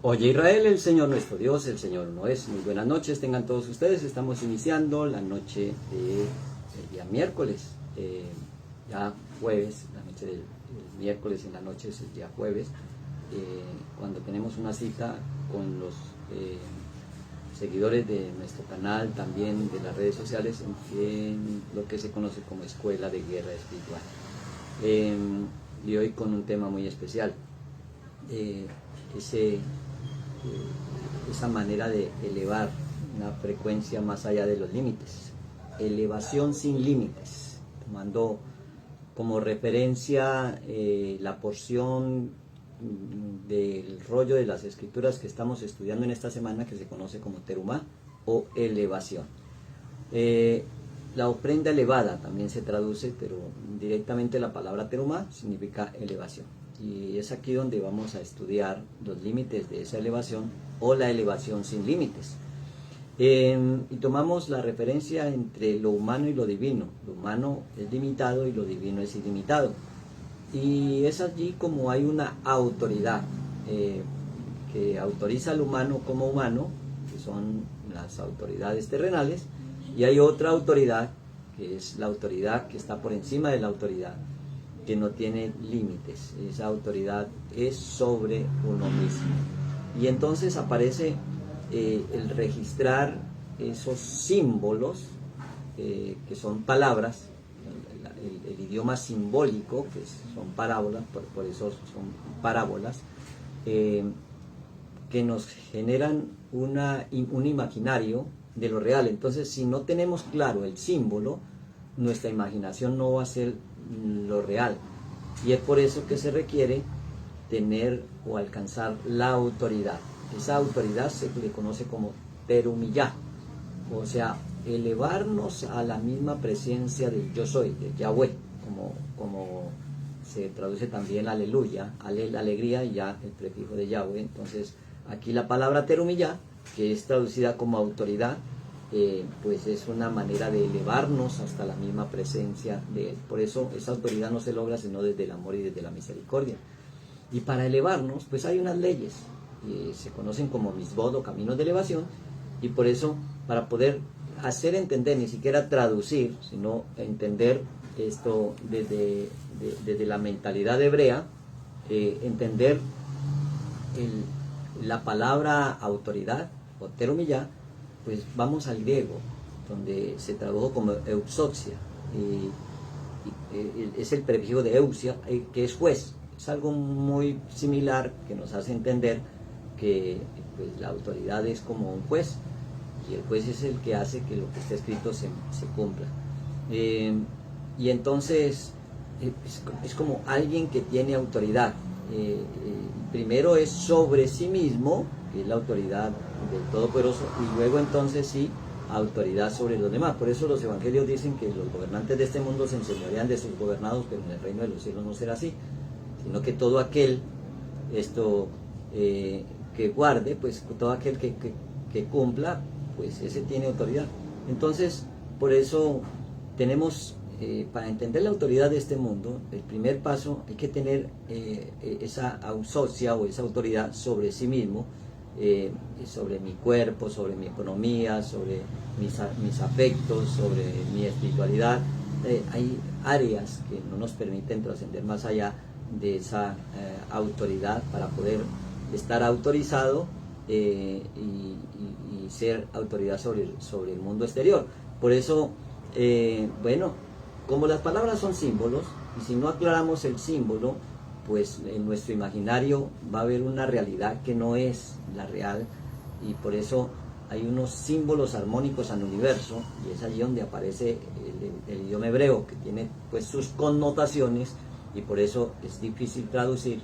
Oye Israel, el Señor nuestro Dios, el Señor no es. Muy buenas noches, tengan todos ustedes. Estamos iniciando la noche del día miércoles, ya jueves, la noche del miércoles en la noche es el día jueves, cuando tenemos una cita con los seguidores de nuestro canal, también de las redes sociales, en lo que se conoce como Escuela de Guerra Espiritual. Y hoy con un tema muy especial. Esa manera de elevar una frecuencia más allá de los límites, elevación sin límites, tomando como referencia la porción del rollo de las escrituras que estamos estudiando en esta semana, que se conoce como terumá o elevación. La ofrenda elevada también se traduce, pero directamente la palabra terumá significa elevación. Y es aquí donde vamos a estudiar los límites de esa elevación o la elevación sin límites. Y tomamos la referencia entre lo humano y lo divino. Lo humano es limitado y lo divino es ilimitado. Y es allí como hay una autoridad que autoriza al humano como humano, que son las autoridades terrenales, y hay otra autoridad, que es la autoridad que está por encima de la autoridad, que no tiene límites. Esa autoridad es sobre uno mismo. Y entonces aparece el registrar esos símbolos, que son palabras, el idioma simbólico, que son parábolas, por eso son parábolas, que nos generan un imaginario de lo real. Entonces, si no tenemos claro el símbolo, nuestra imaginación no va a ser lo real, y es por eso que se requiere tener o alcanzar la autoridad. Esa autoridad se le conoce como terumiyá, o sea, elevarnos a la misma presencia del yo soy, del Yahweh, como se traduce también aleluya, la alegría, y ya el prefijo de Yahweh. Entonces aquí la palabra terumiyá, que es traducida como autoridad, pues es una manera de elevarnos hasta la misma presencia de Él. Por eso esa autoridad no se logra sino desde el amor y desde la misericordia. Y para elevarnos, pues hay unas leyes, se conocen como misbod o caminos de elevación, y por eso, para poder hacer entender, ni siquiera traducir, sino entender esto desde la mentalidad hebrea, entender la palabra autoridad o terumiyá, pues vamos al griego, donde se tradujo como euxoxia, y es el prefijo de eusia, que es juez. Es algo muy similar, que nos hace entender que pues, la autoridad es como un juez, y el juez es el que hace que lo que está escrito se cumpla. Y entonces es como alguien que tiene autoridad. Primero es sobre sí mismo, que es la autoridad del Todopoderoso, y luego entonces sí, autoridad sobre los demás. Por eso los evangelios dicen que los gobernantes de este mundo se enseñorean de sus gobernados, pero en el reino de los cielos no será así, sino que todo aquel que guarde, pues todo aquel que cumpla, pues ese tiene autoridad. Entonces, por eso tenemos, para entender la autoridad de este mundo, el primer paso, hay que tener esa ausocia o esa autoridad sobre sí mismo, sobre mi cuerpo, sobre mi economía, sobre mis afectos, sobre mi espiritualidad. Hay áreas que no nos permiten trascender más allá de esa autoridad para poder estar autorizado y ser autoridad sobre el mundo exterior. Por eso, bueno, como las palabras son símbolos, y si no aclaramos el símbolo, pues en nuestro imaginario va a haber una realidad que no es la real, y por eso hay unos símbolos armónicos al universo, y es allí donde aparece el idioma hebreo, que tiene pues sus connotaciones, y por eso es difícil traducir,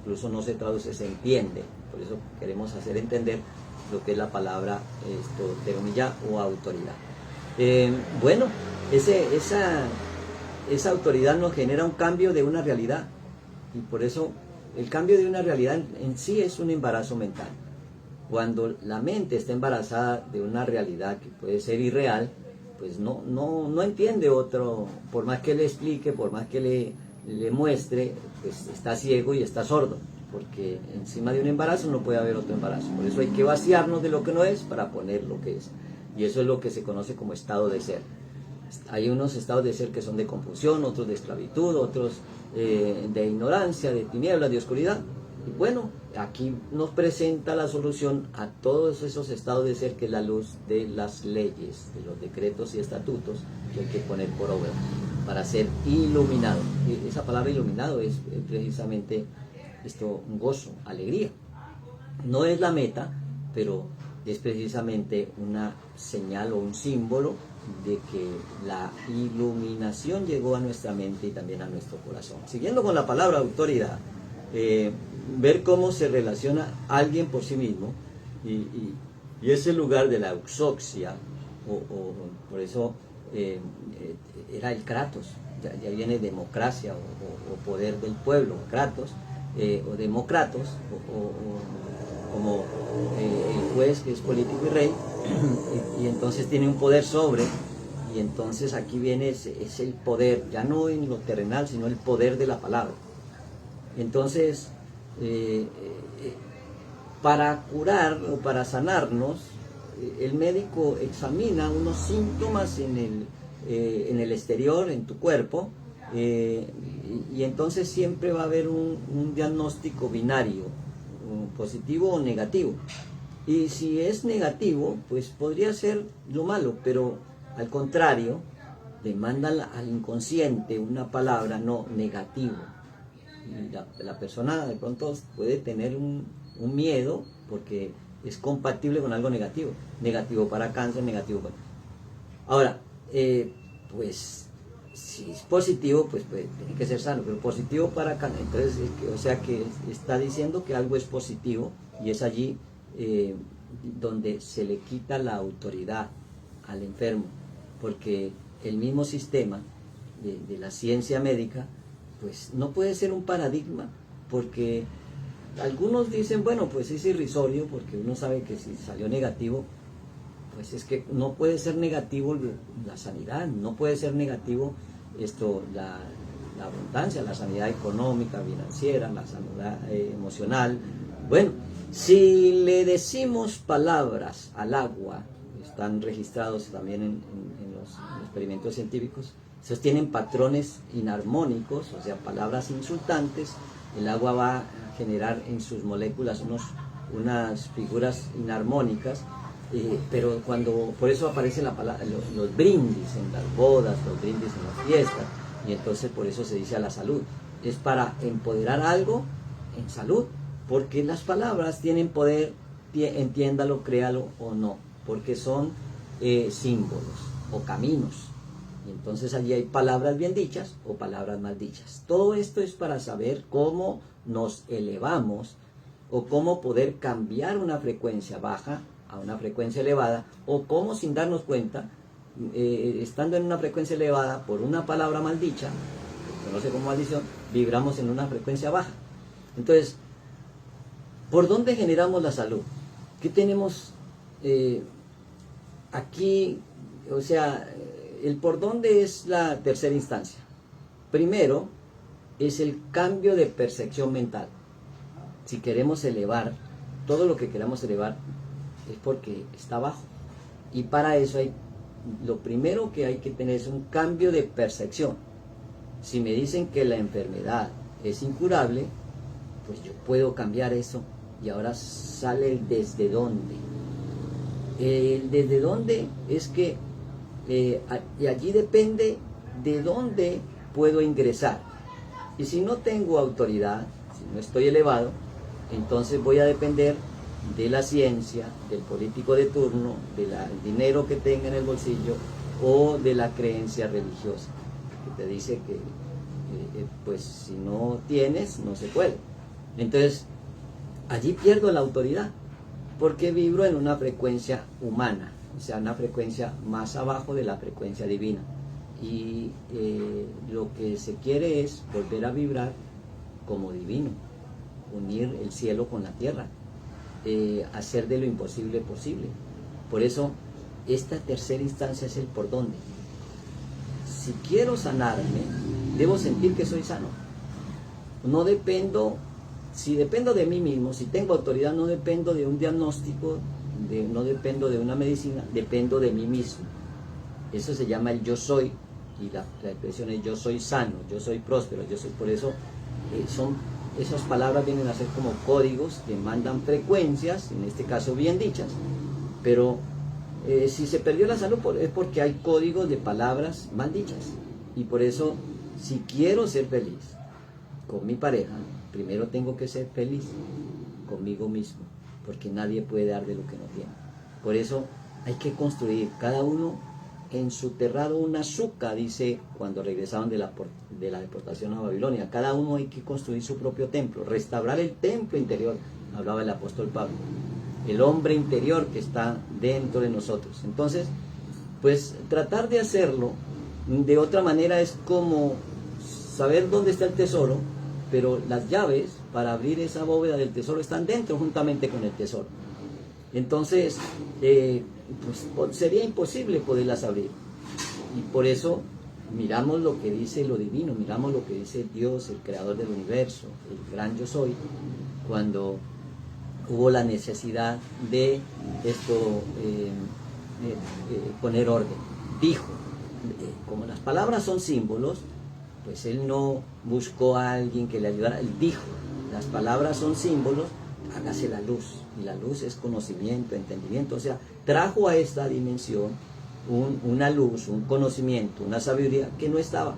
incluso no se traduce, se entiende. Por eso queremos hacer entender lo que es la palabra terumiyá o autoridad. Bueno, esa autoridad nos genera un cambio de una realidad, y por eso el cambio de una realidad en sí es un embarazo mental. Cuando la mente está embarazada de una realidad que puede ser irreal, pues no entiende otro, por más que le explique, por más que le muestre, pues está ciego y está sordo. porque encima de un embarazo no puede haber otro embarazo. Por eso hay que vaciarnos de lo que no es para poner lo que es. Y eso es lo que se conoce como estado de ser. Hay unos estados de ser que son de confusión, otros de esclavitud, otros de ignorancia, de tinieblas, de oscuridad. Y bueno, aquí nos presenta la solución a todos esos estados de ser, que es la luz de las leyes, de los decretos y estatutos que hay que poner por obra para ser iluminado. Y esa palabra iluminado es precisamente esto, un gozo, alegría. No es la meta, pero es precisamente una señal o un símbolo de que la iluminación llegó a nuestra mente y también a nuestro corazón. Siguiendo con la palabra autoridad, ver cómo se relaciona alguien por sí mismo, y ese lugar de la euxoxia, por eso era el kratos, ya viene democracia o poder del pueblo, kratos, o demócratos, como el juez que es político y rey, y entonces tiene un poder sobre, y entonces aquí viene es el poder, ya no en lo terrenal, sino el poder de la palabra. Entonces, para curar o para sanarnos, el médico examina unos síntomas en el exterior, en tu cuerpo, y entonces siempre va a haber un diagnóstico binario, positivo o negativo. Y si es negativo, pues podría ser lo malo, pero al contrario, demanda al inconsciente una palabra no negativo. Y la persona de pronto puede tener un miedo porque es compatible con algo negativo. Negativo para cáncer, negativo para... Ahora, pues si es positivo, pues tiene que ser sano, pero positivo para cáncer. Entonces, o sea que está diciendo que algo es positivo, y es allí donde se le quita la autoridad al enfermo, porque el mismo sistema de la ciencia médica pues no puede ser un paradigma, porque algunos dicen, bueno, pues es irrisorio, porque uno sabe que si salió negativo, pues es que no puede ser negativo la sanidad, no puede ser negativo la abundancia, la sanidad económica, financiera, la sanidad emocional. Bueno, si le decimos palabras al agua, están registrados también en los experimentos científicos, sostienen patrones inarmónicos, o sea, palabras insultantes, el agua va a generar en sus moléculas unas figuras inarmónicas, pero por eso aparecen los brindis en las bodas, los brindis en las fiestas, y entonces por eso se dice a la salud. Es para empoderar algo en salud, porque las palabras tienen poder, entiéndalo, créalo o no, porque son símbolos o caminos. Y entonces allí hay palabras bien dichas o palabras mal dichas. Todo esto es para saber cómo nos elevamos o cómo poder cambiar una frecuencia baja a una frecuencia elevada, o cómo sin darnos cuenta, estando en una frecuencia elevada por una palabra mal dicha, que se conoce como maldición, vibramos en una frecuencia baja. Entonces, ¿por dónde generamos la salud? ¿Qué tenemos aquí? O sea, el por dónde es la tercera instancia. Primero, es el cambio de percepción mental. Si queremos elevar, todo lo que queramos elevar es porque está bajo. Y para eso lo primero que hay que tener es un cambio de percepción. Si me dicen que la enfermedad es incurable, pues yo puedo cambiar eso. Y ahora sale el desde dónde. El desde dónde es que y allí depende de dónde puedo ingresar. Y si no tengo autoridad, si no estoy elevado, entonces voy a depender de la ciencia, del político de turno, del dinero que tenga en el bolsillo, o de la creencia religiosa, que te dice que pues si no tienes, no se puede. Entonces, allí pierdo la autoridad, porque vibro en una frecuencia humana, o sea, una frecuencia más abajo de la frecuencia divina. Y lo que se quiere es volver a vibrar como divino, unir el cielo con la tierra, hacer de lo imposible posible. Por eso, esta tercera instancia es el por dónde. Si quiero sanarme, debo sentir que soy sano. No dependo si dependo de mí mismo, si tengo autoridad, no dependo de un diagnóstico, no dependo de una medicina, dependo de mí mismo. Eso se llama el yo soy, y la expresión es yo soy sano, yo soy próspero, yo soy. Por eso esas palabras vienen a ser como códigos que mandan frecuencias, en este caso bien dichas, pero si se perdió la salud es porque hay códigos de palabras mal dichas. Y por eso, si quiero ser feliz con mi pareja, primero tengo que ser feliz conmigo mismo, porque nadie puede dar de lo que no tiene. Por eso hay que construir cada uno en su terrado una azúcar, dice cuando regresaron de la deportación a Babilonia. Cada uno hay que construir su propio templo, restaurar el templo interior, hablaba el apóstol Pablo, el hombre interior que está dentro de nosotros. Entonces, pues tratar de hacerlo de otra manera es como saber dónde está el tesoro, pero las llaves para abrir esa bóveda del tesoro están dentro juntamente con el tesoro. Entonces, pues sería imposible poderlas abrir. Y por eso miramos lo que dice lo divino, miramos lo que dice Dios, el creador del universo, el gran yo soy, cuando hubo la necesidad de poner orden. Dijo, como las palabras son símbolos, pues él no buscó a alguien que le ayudara, él dijo, las palabras son símbolos, hágase la luz, y la luz es conocimiento, entendimiento, o sea, trajo a esta dimensión una luz, un conocimiento, una sabiduría que no estaba,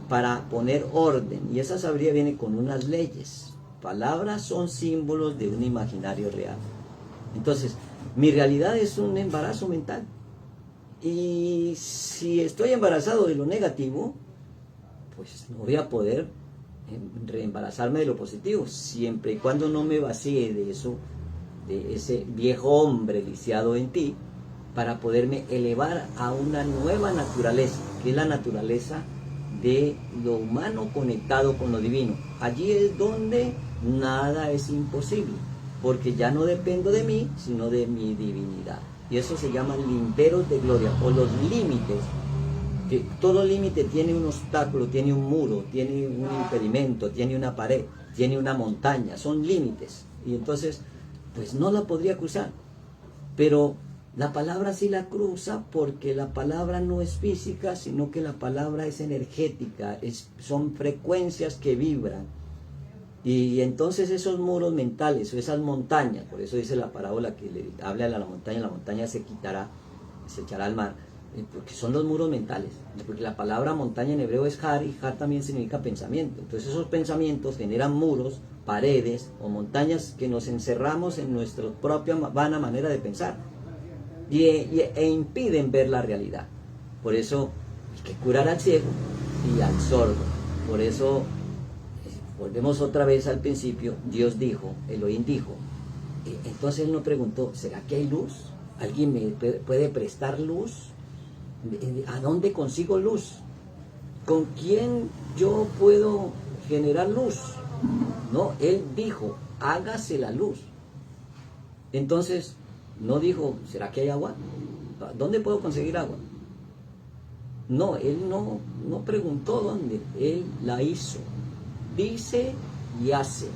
para poner orden, y esa sabiduría viene con unas leyes. Palabras son símbolos de un imaginario real. Entonces, mi realidad es un embarazo mental, y si estoy embarazado de lo negativo, pues no voy a poder reembarazarme de lo positivo, siempre y cuando no me vacíe de eso, de ese viejo hombre lisiado en ti, para poderme elevar a una nueva naturaleza, que es la naturaleza de lo humano conectado con lo divino. Allí es donde nada es imposible, porque ya no dependo de mí, sino de mi divinidad. Y eso se llama linderos de gloria, o los límites. Que todo límite tiene un obstáculo, tiene un muro, tiene un impedimento, tiene una pared, tiene una montaña, son límites. Y entonces, pues no la podría cruzar. Pero la palabra sí la cruza, porque la palabra no es física, sino que la palabra es energética, son frecuencias que vibran. Y entonces esos muros mentales, o esas montañas, por eso dice la parábola que le habla de la montaña se quitará, se echará al mar, porque son los muros mentales, porque la palabra montaña en hebreo es har, y har también significa pensamiento. Entonces esos pensamientos generan muros, paredes o montañas que nos encerramos en nuestra propia vana manera de pensar e impiden ver la realidad. Por eso hay que curar al ciego y al sordo. Por eso volvemos otra vez al principio. Dios dijo, Elohim dijo, entonces él nos preguntó, ¿será que hay luz? ¿Alguien me puede prestar luz? ¿A dónde consigo luz? ¿Con quién yo puedo generar luz? No, él dijo, hágase la luz. Entonces, no dijo, ¿será que hay agua? ¿Dónde puedo conseguir agua? No, él no preguntó dónde, él la hizo. Dice y hace,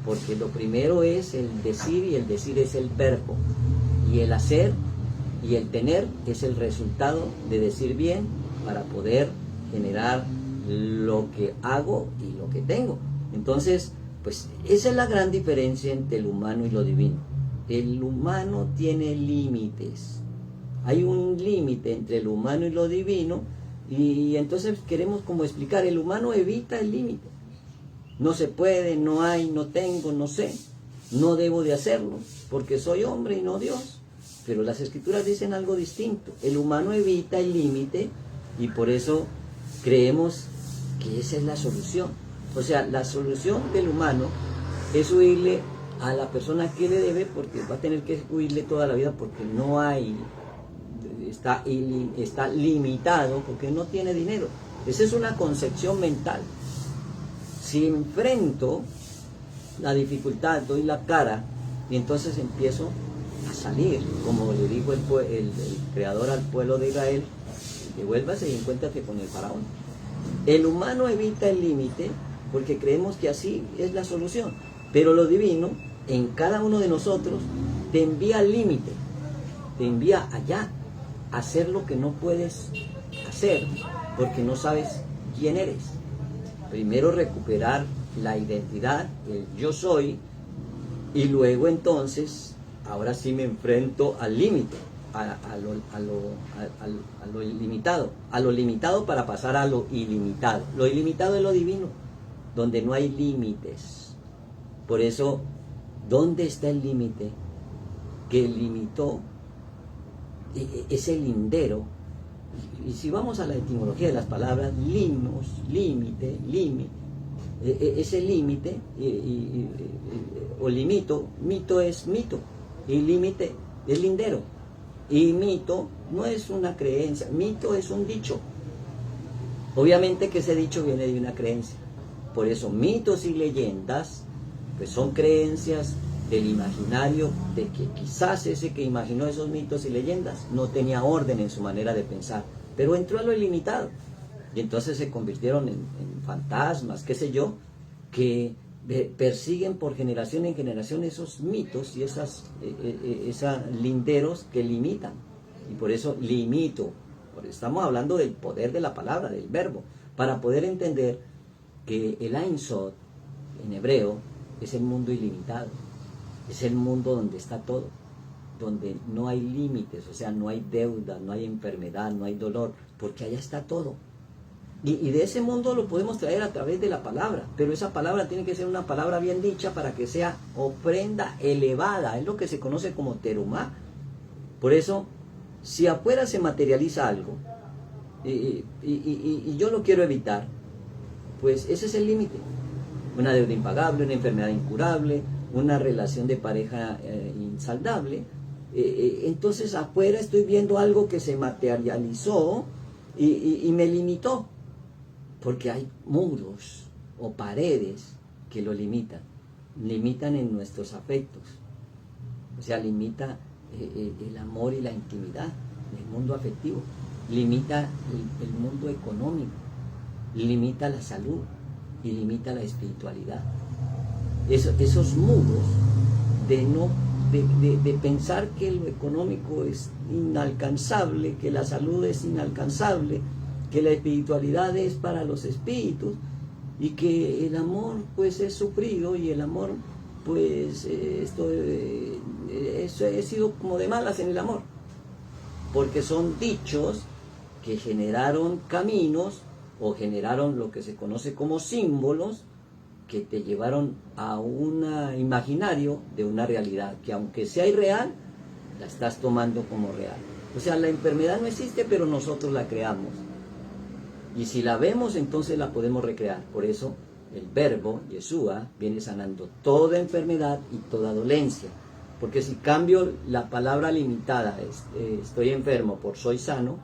porque lo primero es el decir, y el decir es el verbo, y el hacer y el tener es el resultado de decir bien para poder generar lo que hago y lo que tengo. Entonces, pues esa es la gran diferencia entre el humano y lo divino. El humano tiene límites. Hay un límite entre lo humano y lo divino, y entonces queremos como explicar, el humano evita el límite. No se puede, no hay, no tengo, no sé, no debo de hacerlo, porque soy hombre y no Dios. Pero las escrituras dicen algo distinto. El humano evita el límite, y por eso creemos que esa es la solución. O sea, la solución del humano es huirle a la persona que le debe, porque va a tener que huirle toda la vida, porque no hay, está limitado, porque no tiene dinero. Esa es una concepción mental. Si enfrento la dificultad, doy la cara, y entonces empiezo a salir, como le dijo el creador al pueblo de Israel, devuélvase y encuéntrate con el faraón. El humano evita el límite porque creemos que así es la solución, Pero lo divino, en cada uno de nosotros, te envía al límite, te envía allá, a hacer lo que no puedes hacer, porque no sabes quién eres. Primero recuperar la identidad, el yo soy, y luego entonces, ahora sí me enfrento al límite, a lo limitado para pasar a lo ilimitado. Lo ilimitado es lo divino, donde no hay límites. Por eso, ¿dónde está el límite que limitó ese lindero? Y si vamos a la etimología de las palabras, limos, límite, ese límite o limito, mito es mito, y límite es lindero. Y mito no es una creencia, mito es un dicho. Obviamente que ese dicho viene de una creencia. Por eso mitos y leyendas pues son creencias del imaginario, de que quizás ese que imaginó esos mitos y leyendas no tenía orden en su manera de pensar, pero entró a lo ilimitado y entonces se convirtieron en fantasmas, qué sé yo, que persiguen por generación en generación esos mitos y esos linderos que limitan. Y por eso limito, porque estamos hablando del poder de la palabra, del verbo, para poder entender que el Ein Sod en hebreo es el mundo ilimitado. Es el mundo donde está todo, donde no hay límites, o sea, no hay deuda, no hay enfermedad, no hay dolor, porque allá está todo. Y de ese mundo lo podemos traer a través de la palabra, pero esa palabra tiene que ser una palabra bien dicha para que sea ofrenda elevada, es lo que se conoce como terumá. Por eso, si afuera se materializa algo, y yo lo quiero evitar, pues ese es el límite. Una deuda impagable, una enfermedad incurable, una relación de pareja insaldable, entonces afuera estoy viendo algo que se materializó y me limitó, porque hay muros o paredes que lo limitan en nuestros afectos, o sea, limita el amor y la intimidad, el mundo afectivo, limita el mundo económico, limita la salud y limita la espiritualidad. Esos muros de pensar que lo económico es inalcanzable, que la salud es inalcanzable, que la espiritualidad es para los espíritus y que el amor pues es sufrido y el amor pues eso he sido como de malas en el amor, porque son dichos que generaron caminos o generaron lo que se conoce como símbolos que te llevaron a un imaginario de una realidad que aunque sea irreal, la estás tomando como real. O sea, la enfermedad no existe, pero nosotros la creamos. Y si la vemos, entonces la podemos recrear. Por eso el verbo, Yeshua, viene sanando toda enfermedad y toda dolencia. Porque si cambio la palabra limitada, estoy enfermo por soy sano,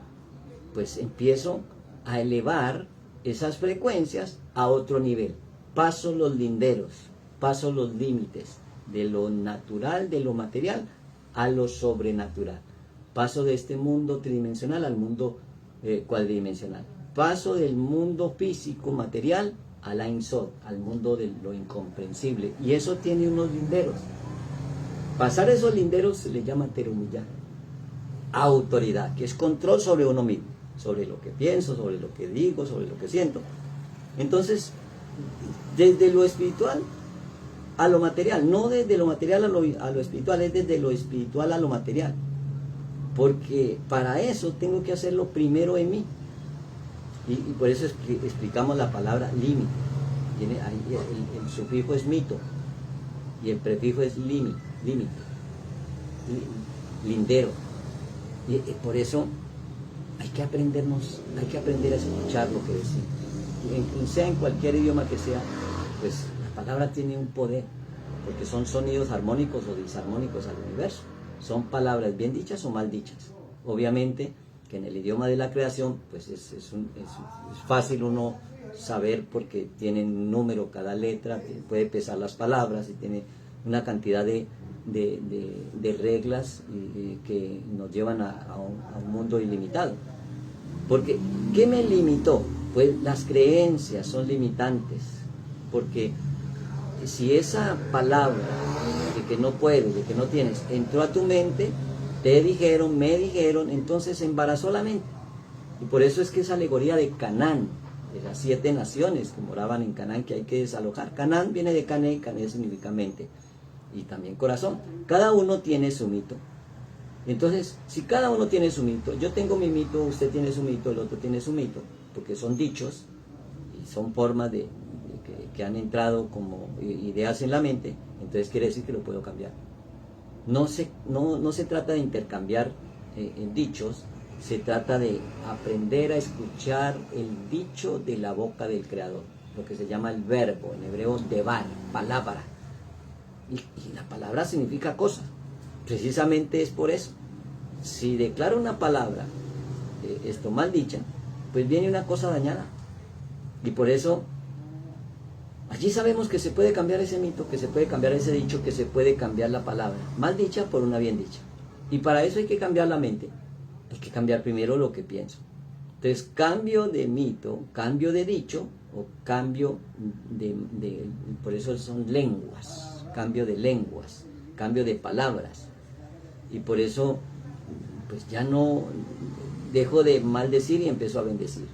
pues empiezo a elevar esas frecuencias a otro nivel. Paso los linderos, paso los límites de lo natural, de lo material, a lo sobrenatural. Paso de este mundo tridimensional al mundo cuadridimensional. Paso del mundo físico, material, al Ein Sod, al mundo de lo incomprensible. Y eso tiene unos linderos. Pasar esos linderos se le llama terumiyá. Autoridad, que es control sobre uno mismo, sobre lo que pienso, sobre lo que digo, sobre lo que siento. Entonces, desde lo espiritual a lo material, no desde lo material a lo espiritual, es desde lo espiritual a lo material. Porque para eso tengo que hacerlo primero en mí. Y por eso es que explicamos la palabra límite. El sufijo es mito y el prefijo es límite, lindero. Y por eso hay que aprender a escuchar lo que decimos. Sea en cualquier idioma que sea, pues la palabra tiene un poder, porque son sonidos armónicos o disarmónicos al universo. Son palabras bien dichas o mal dichas. Obviamente que en el idioma de la creación, pues es fácil uno saber porque tiene un número cada letra, puede pesar las palabras y tiene una cantidad de reglas que nos llevan a un mundo ilimitado. Porque, ¿qué me limitó? Pues las creencias son limitantes, porque si esa palabra de que no puedes, de que no tienes, entró a tu mente, te dijeron, me dijeron, entonces embarazó la mente. Y por eso es que esa alegoría de Canaán, de las 7 naciones que moraban en Canaán, que hay que desalojar. Canaán viene de Cané, Cané significa mente, y también corazón. Cada uno tiene su mito. Entonces, si cada uno tiene su mito, yo tengo mi mito, usted tiene su mito, el otro tiene su mito, porque son dichos y son formas que han entrado como ideas en la mente, entonces quiere decir que lo puedo cambiar. No se trata de intercambiar en dichos, se trata de aprender a escuchar el dicho de la boca del Creador, lo que se llama el verbo, en hebreo devar, palabra. Y la palabra significa cosa. Precisamente es por eso. Si declaro una palabra, esto mal dicha, pues viene una cosa dañada. Y por eso, allí sabemos que se puede cambiar ese mito, que se puede cambiar ese dicho, que se puede cambiar la palabra mal dicha por una bien dicha. Y para eso hay que cambiar la mente. Hay que cambiar primero lo que pienso. Entonces, cambio de mito, cambio de dicho, o cambio por eso son lenguas, cambio de lenguas, cambio de palabras. Y por eso, pues ya no dejo de maldecir y empiezo a bendecir.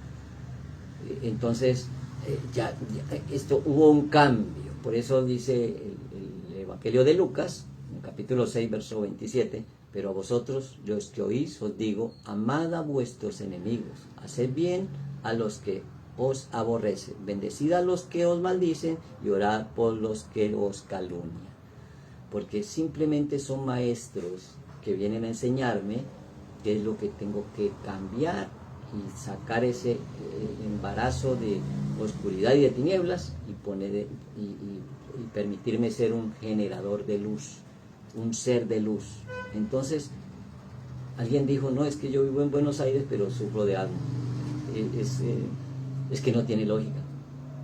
Entonces, esto hubo un cambio. Por eso dice el Evangelio de Lucas, en el capítulo 6, verso 27, pero a vosotros, los que oís, os digo, amad a vuestros enemigos, haced bien a los que os aborrecen, bendecid a los que os maldicen y orad por los que os calumnian. Porque simplemente son maestros que vienen a enseñarme qué es lo que tengo que cambiar y sacar ese embarazo de oscuridad y de tinieblas y permitirme ser un generador de luz, un ser de luz. Entonces, alguien dijo, no, es que yo vivo en Buenos Aires, pero sufro de alma. Es que no tiene lógica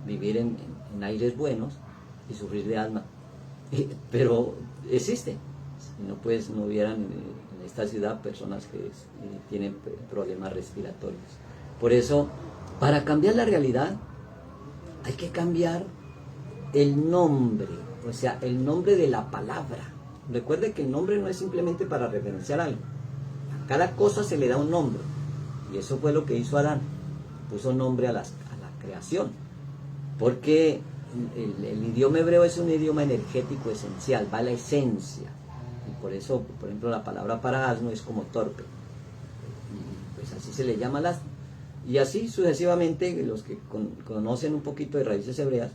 vivir en aires buenos y sufrir de alma. Pero existe. Si no, pues no hubieran en esta ciudad personas que tienen problemas respiratorios. Por eso, para cambiar la realidad, hay que cambiar el nombre, o sea, el nombre de la palabra. Recuerde que el nombre no es simplemente para referenciar algo. A cada cosa se le da un nombre. Y eso fue lo que hizo Adán. Puso nombre a la creación. Porque el idioma hebreo es un idioma energético esencial, va a la esencia. Y por eso, por ejemplo, la palabra para asno es como torpe. Y pues así se le llama al asno. Y así sucesivamente, los que conocen un poquito de raíces hebreas,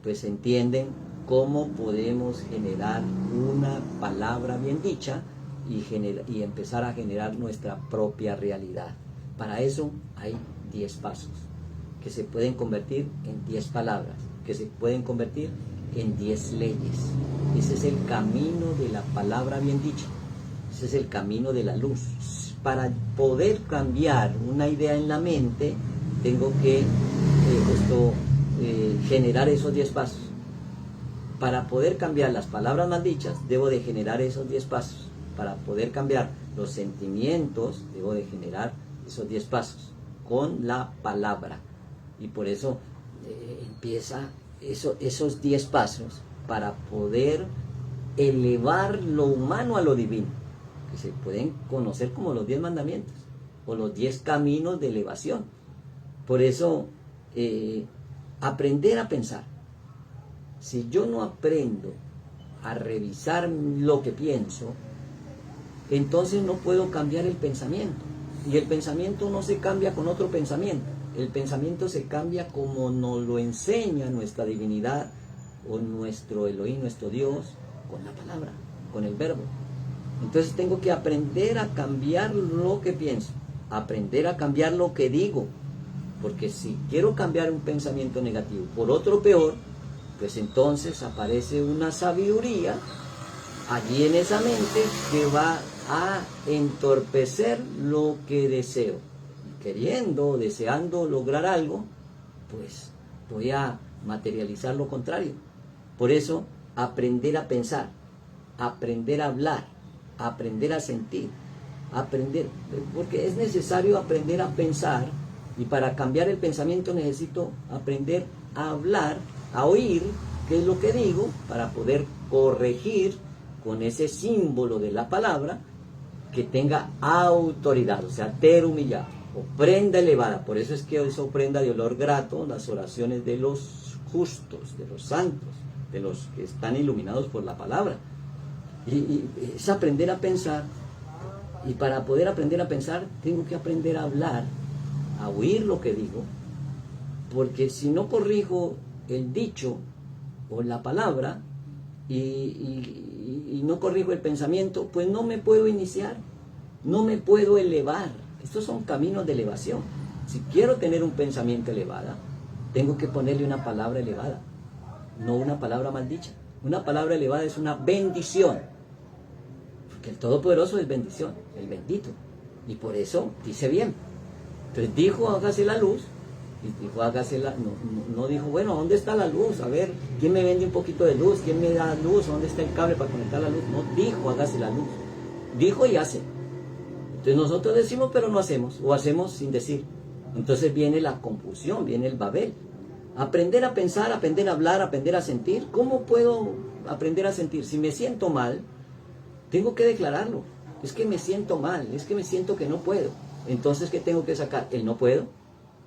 pues entienden cómo podemos generar una palabra bien dicha y empezar a generar nuestra propia realidad. Para eso hay 10 pasos que se pueden convertir en 10 palabras, que se pueden convertir en 10 leyes. Ese es el camino de la palabra bien dicha. Ese es el camino de la luz. Para poder cambiar una idea en la mente, tengo que generar esos 10 pasos. Para poder cambiar las palabras mal dichas, debo de generar esos 10 pasos. Para poder cambiar los sentimientos, debo de generar esos 10 pasos con la palabra. Y por eso empieza esos 10 pasos para poder elevar lo humano a lo divino, que se pueden conocer como los 10 mandamientos o los 10 caminos de elevación. Por eso, aprender a pensar. Si yo no aprendo a revisar lo que pienso, entonces no puedo cambiar el pensamiento. Y el pensamiento no se cambia con otro pensamiento. El pensamiento se cambia como nos lo enseña nuestra divinidad o nuestro Elohim, nuestro Dios, con la palabra, con el verbo. Entonces tengo que aprender a cambiar lo que pienso, aprender a cambiar lo que digo. Porque si quiero cambiar un pensamiento negativo por otro peor, pues entonces aparece una sabiduría allí en esa mente que va a entorpecer lo que deseo. Y queriendo, deseando lograr algo, pues voy a materializar lo contrario. Por eso, aprender a pensar, aprender a hablar, aprender a sentir, porque es necesario aprender a pensar, y para cambiar el pensamiento necesito aprender a hablar, a oír qué es lo que digo, para poder corregir con ese símbolo de la palabra que tenga autoridad, o sea, terumillado, ofrenda elevada. Por eso es que es ofrenda de olor grato, las oraciones de los justos, de los santos, de los que están iluminados por la palabra. Y es aprender a pensar, y para poder aprender a pensar tengo que aprender a hablar, a oír lo que digo, porque si no corrijo el dicho o la palabra y no corrijo el pensamiento, pues no me puedo iniciar, no me puedo elevar. Estos son caminos de elevación. Si quiero tener un pensamiento elevado, tengo que ponerle una palabra elevada, no una palabra maldicha. Una palabra elevada es una bendición, porque el Todopoderoso es bendición, el bendito, y por eso dice bien. Entonces dijo, hágase la luz, y dijo, hágase la... No dijo, bueno, ¿dónde está la luz? A ver, ¿quién me vende un poquito de luz? ¿Quién me da luz? ¿Dónde está el cable para conectar la luz? No dijo, hágase la luz. Dijo y hace. Entonces nosotros decimos, pero no hacemos, o hacemos sin decir. Entonces viene la confusión, viene el Babel. Aprender a pensar, aprender a hablar, aprender a sentir. ¿Cómo puedo aprender a sentir? Si me siento mal, tengo que declararlo. Es que me siento mal, es que me siento que no puedo. Entonces, ¿qué tengo que sacar? El no puedo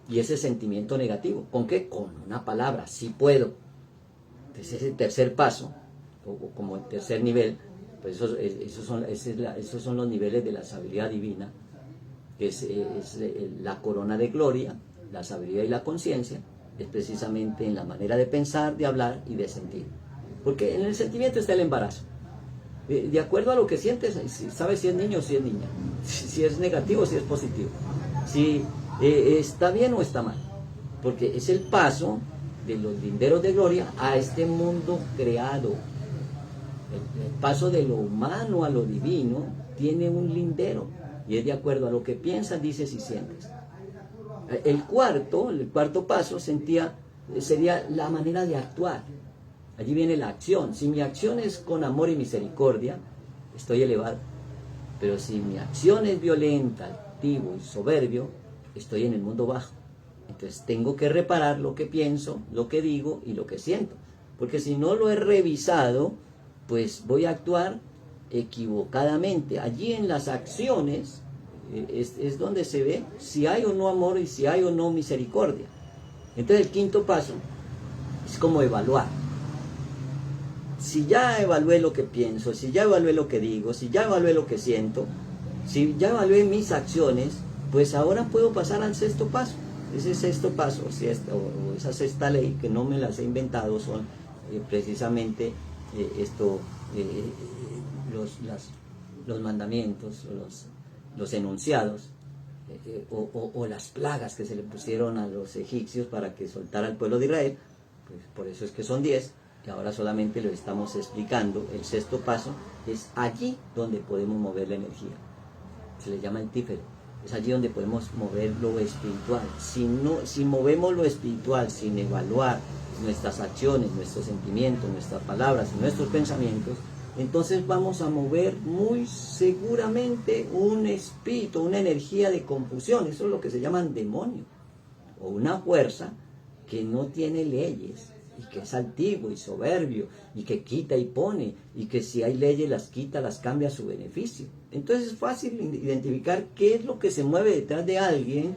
y ese sentimiento negativo. ¿Con qué? Con una palabra, sí puedo. Entonces, ese tercer paso, o como el tercer nivel, pues esos son los niveles de la sabiduría divina, que es la corona de gloria, la sabiduría y la conciencia, es precisamente en la manera de pensar, de hablar y de sentir. Porque en el sentimiento está el embarazo. De acuerdo a lo que sientes, sabes si es niño o si es niña, si es negativo o si es positivo, si está bien o está mal, porque es el paso de los linderos de gloria a este mundo creado. El paso de lo humano a lo divino tiene un lindero, y es de acuerdo a lo que piensas, dices y sientes. El cuarto paso sería la manera de actuar. Allí viene la acción. Si mi acción es con amor y misericordia, estoy elevado. Pero si mi acción es violenta, altivo y soberbio, estoy en el mundo bajo. Entonces tengo que reparar lo que pienso, lo que digo y lo que siento. Porque si no lo he revisado, pues voy a actuar equivocadamente. Allí en las acciones es donde se ve si hay o no amor y si hay o no misericordia. Entonces el quinto paso es como evaluar. Si ya evalué lo que pienso, si ya evalué lo que digo, si ya evalué lo que siento, si ya evalué mis acciones, pues ahora puedo pasar al sexto paso. Ese sexto paso, o esa sexta ley, que no me las he inventado, son precisamente los mandamientos, los enunciados, o las plagas que se le pusieron a los egipcios para que soltara al pueblo de Israel. Pues por eso es que son 10. Y ahora solamente lo estamos explicando. El sexto paso es allí donde podemos mover la energía. Se le llama el tífero. Es allí donde podemos mover lo espiritual. Si movemos lo espiritual sin evaluar nuestras acciones, nuestros sentimientos, nuestras palabras y nuestros pensamientos, entonces vamos a mover muy seguramente un espíritu, una energía de confusión. Eso es lo que se llaman demonio, o una fuerza que no tiene leyes, y que es altivo y soberbio, y que quita y pone, y que si hay leyes las quita, las cambia a su beneficio. Entonces es fácil identificar qué es lo que se mueve detrás de alguien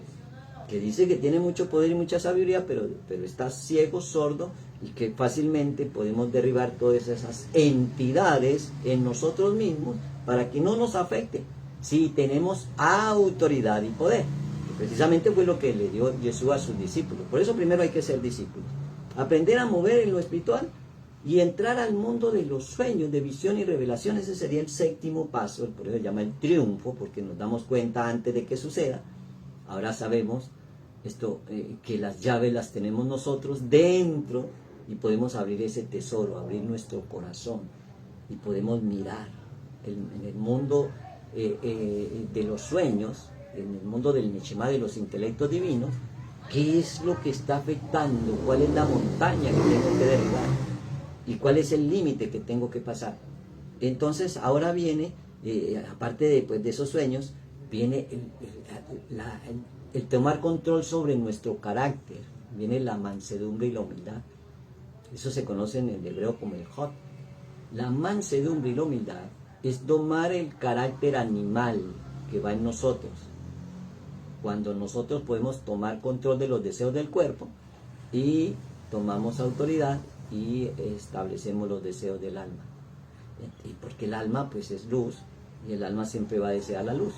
que dice que tiene mucho poder y mucha sabiduría, pero está ciego, sordo, y que fácilmente podemos derribar todas esas entidades en nosotros mismos para que no nos afecte si tenemos autoridad y poder. Y precisamente fue lo que le dio Jesús a sus discípulos. Por eso primero hay que ser discípulos. Aprender a mover en lo espiritual y entrar al mundo de los sueños, de visión y revelación. Ese sería el séptimo paso, por eso se llama el triunfo, porque nos damos cuenta antes de que suceda. Ahora sabemos que las llaves las tenemos nosotros dentro y podemos abrir ese tesoro, abrir nuestro corazón y podemos mirar en el mundo de los sueños, en el mundo del Neshama, de los intelectos divinos. ¿Qué es lo que está afectando? ¿Cuál es la montaña que tengo que derribar? ¿Y cuál es el límite que tengo que pasar? Entonces ahora viene, aparte de esos sueños, viene el tomar control sobre nuestro carácter. Viene la mansedumbre y la humildad. Eso se conoce en el hebreo como el Jod. La mansedumbre y la humildad es domar el carácter animal que va en nosotros. Cuando nosotros podemos tomar control de los deseos del cuerpo y tomamos autoridad y establecemos los deseos del alma. Y porque el alma pues es luz y el alma siempre va a desear la luz.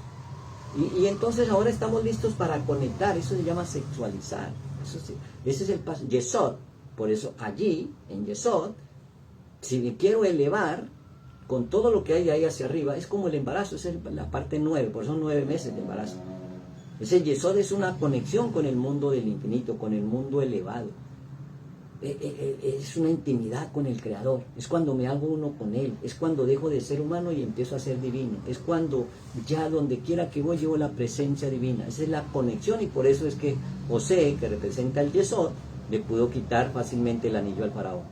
Y entonces ahora estamos listos para conectar. Eso se llama sexualizar. Eso sí, ese es el paso. Yesod. Por eso allí, en Yesod, si me quiero elevar con todo lo que hay ahí hacia arriba, es como el embarazo, esa es la parte 9, por eso son 9 meses de embarazo. Ese Yesod es una conexión con el mundo del infinito, con el mundo elevado. Es una intimidad con el Creador, es cuando me hago uno con Él, es cuando dejo de ser humano y empiezo a ser divino, es cuando ya donde quiera que voy llevo la presencia divina. Esa es la conexión, y por eso es que José, que representa el Yesod, le pudo quitar fácilmente el anillo al faraón.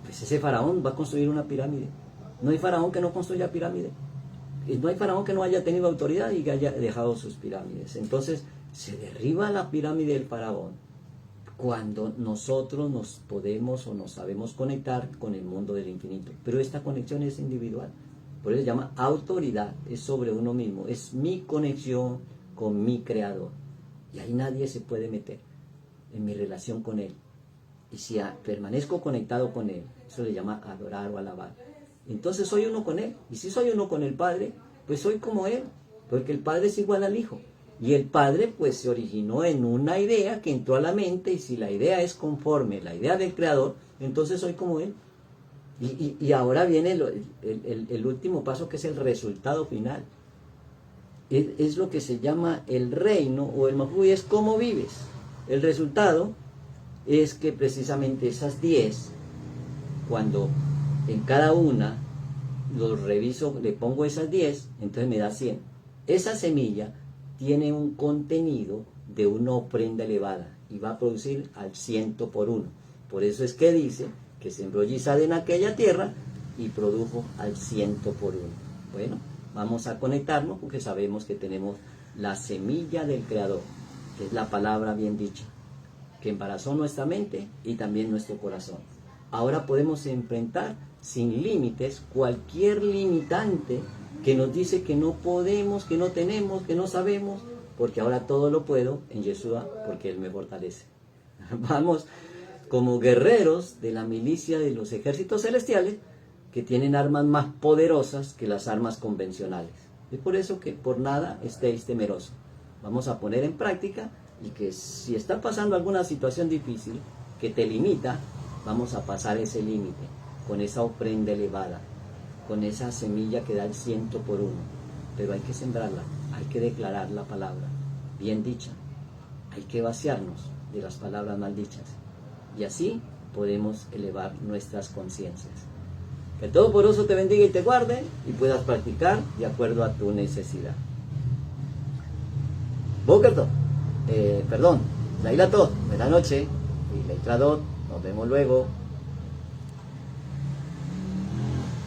Pues ese faraón va a construir una pirámide. No hay faraón que no construya pirámide. No hay faraón que no haya tenido autoridad y que haya dejado sus pirámides. Entonces se derriba la pirámide del faraón cuando nosotros nos podemos o nos sabemos conectar con el mundo del infinito. Pero esta conexión es individual. Por eso se llama autoridad. Es sobre uno mismo. Es mi conexión con mi Creador. Y ahí nadie se puede meter en mi relación con Él. Y si permanezco conectado con Él, eso le llama adorar o alabar. Entonces soy uno con Él. Y si soy uno con el Padre, pues soy como Él. Porque el Padre es igual al Hijo. Y el Padre pues se originó en una idea que entró a la mente, y si la idea es conforme la idea del Creador, entonces soy como Él. Y ahora viene el último paso, que es el resultado final. Es lo que se llama el reino o el Malhut, y es cómo vives. El resultado es que precisamente esas 10, cuando en cada una los reviso, le pongo esas 10, entonces me da 100. Esa semilla tiene un contenido de una ofrenda elevada y va a producir al 100 por 1. Por eso es que dice que sembró Yisad en aquella tierra y produjo al 100 por 1. Bueno, vamos a conectarnos porque sabemos que tenemos la semilla del Creador, que es la palabra bien dicha, que embarazó nuestra mente y también nuestro corazón. Ahora podemos enfrentar sin límites cualquier limitante que nos dice que no podemos, que no tenemos, que no sabemos, porque ahora todo lo puedo en Yeshua, porque Él me fortalece. Vamos como guerreros de la milicia de los ejércitos celestiales, que tienen armas más poderosas que las armas convencionales. Es por eso que por nada estéis temerosos. Vamos a poner en práctica, y que si está pasando alguna situación difícil que te limita, vamos a pasar ese límite con esa ofrenda elevada, con esa semilla que da el 100 por 1. Pero hay que sembrarla, hay que declarar la palabra bien dicha, hay que vaciarnos de las palabras maldichas, y así podemos elevar nuestras conciencias. Que el Todopoderoso te bendiga y te guarde, y puedas practicar de acuerdo a tu necesidad. Boker Tov, Laila Tov, buena noche, y Leitradot, nos vemos luego.